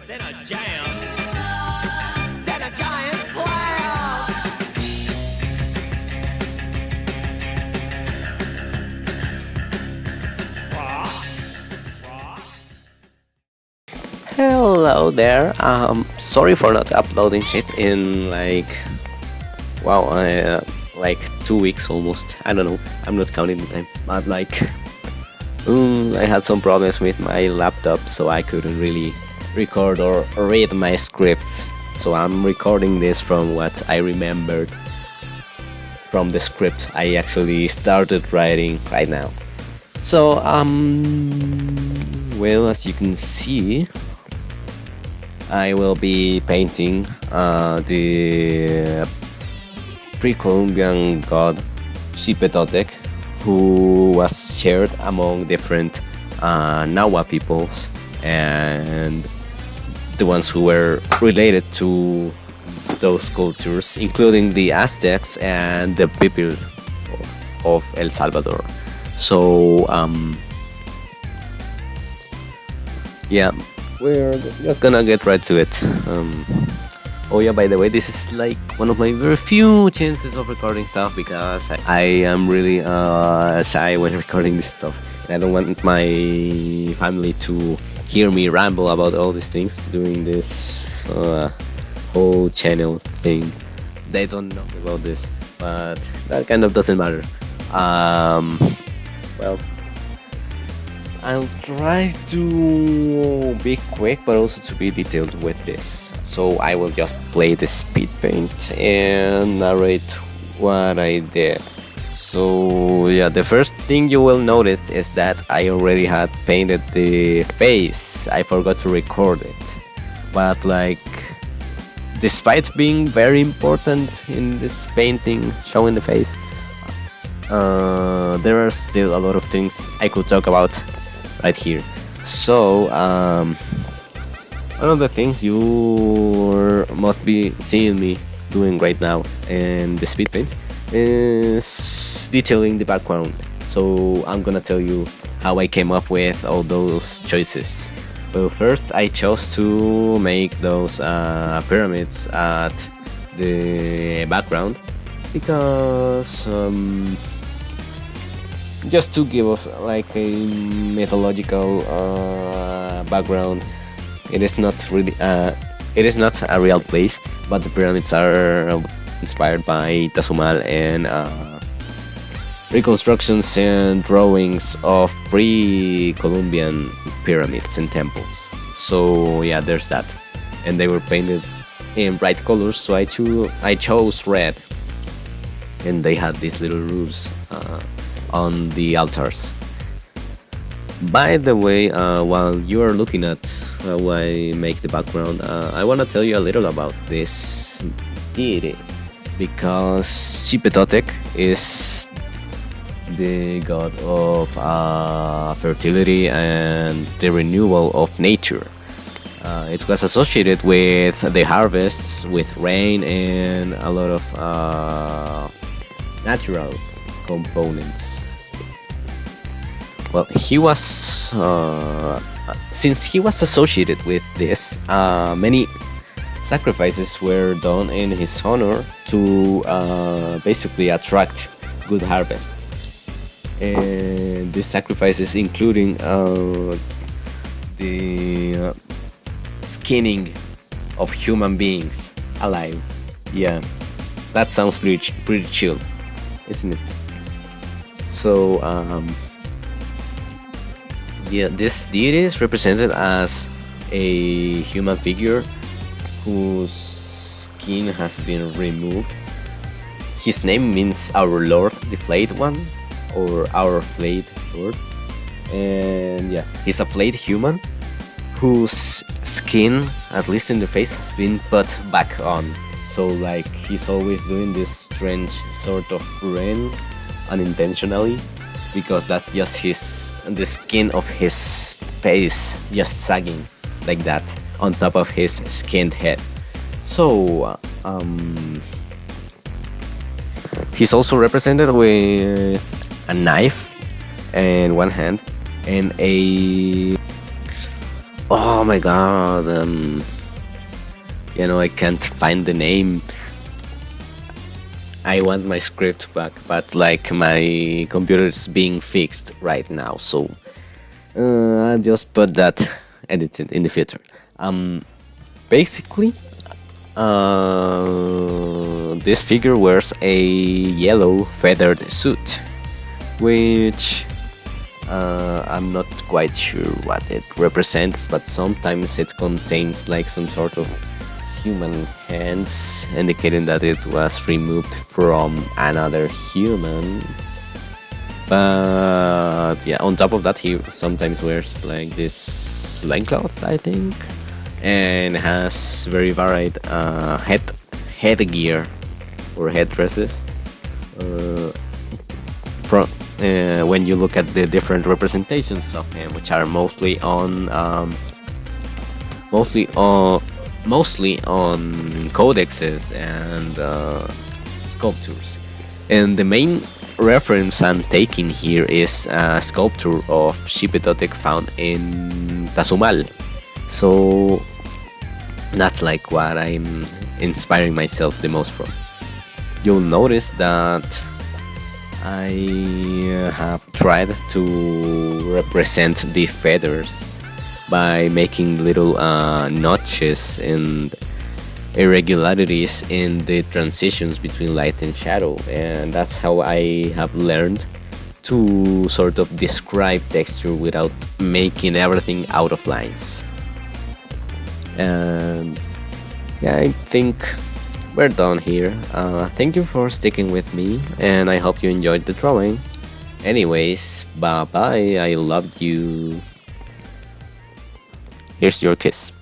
then a giant, then a giant cloud. Hello there. Sorry for not uploading shit in like, wow, like 2 weeks almost. I don't know. I'm not counting the time, but like, I had some problems with my laptop, so I couldn't really record or read my scripts. So I'm recording this from what I remembered from the script I actually started writing right now. So well, as you can see, I will be painting the pre-Columbian god Xipe Totec, who was shared among different Nahua peoples and the ones who were related to those cultures, including the Aztecs and the people of El Salvador. So yeah, we're just gonna get right to it. Oh yeah, by the way, this is like one of my very few chances of recording stuff because I am really shy when recording this stuff. And I don't want my family to hear me ramble about all these things during this whole channel thing. They don't know about this, but that kind of doesn't matter. Well, I'll try to be quick but also to be detailed with this. So I will just play the speed paint and narrate what I did. So yeah, the first thing you will notice is that I already had painted the face. I forgot to record it. But like, despite being very important in this painting, showing the face, there are still a lot of things I could talk about right here. So one of the things you must be seeing me doing right now in the speed paint is detailing the background. So I'm gonna tell you how I came up with all those choices. Well, first I chose to make those pyramids at the background because just to give off like a mythological background. It is not really it is not a real place, but the pyramids are inspired by Tazumal and reconstructions and drawings of pre-Columbian pyramids and temples. So yeah, there's that, and they were painted in bright colors, so I chose red, and they had these little roofs on the altars. By the way, while you are looking at how I make the background, I want to tell you a little about this deity, because Xipe Totec is the god of fertility and the renewal of nature. It was associated with the harvests, with rain, and a lot of natural components. Well, he was since he was associated with this, many sacrifices were done in his honor to basically attract good harvests, and these sacrifices including the skinning of human beings alive. Yeah, that sounds pretty chill, isn't it? So yeah, this deity is represented as a human figure whose skin has been removed. His name means our Lord, the Flayed One, or our Flayed Lord. And yeah, he's a flayed human whose skin, at least in the face, has been put back on. So like, he's always doing this strange sort of grin unintentionally, because that's just the skin of his face just sagging like that on top of his skinned head. So he's also represented with a knife in one hand and a Oh my god, I can't find the name. I want my script back, but like my computer is being fixed right now, so I'll just put that edited in the future. Basically, this figure wears a yellow feathered suit, which I'm not quite sure what it represents, but sometimes it contains like some sort of human hands, indicating that it was removed from another human. But yeah, on top of that, he sometimes wears like this loincloth, I think, and has very varied headgear or headdresses. From when you look at the different representations of him, which are mostly on codexes and sculptures, and the main reference I'm taking here is a sculpture of Xipe Totec found in Tazumal. So that's like what I'm inspiring myself the most from. You'll notice that I have tried to represent the feathers by making little notches and irregularities in the transitions between light and shadow, and that's how I have learned to sort of describe texture without making everything out of lines. And yeah, I think we're done here. Thank you for sticking with me, and I hope you enjoyed the drawing. Anyways, bye bye, I loved you. Here's your kiss.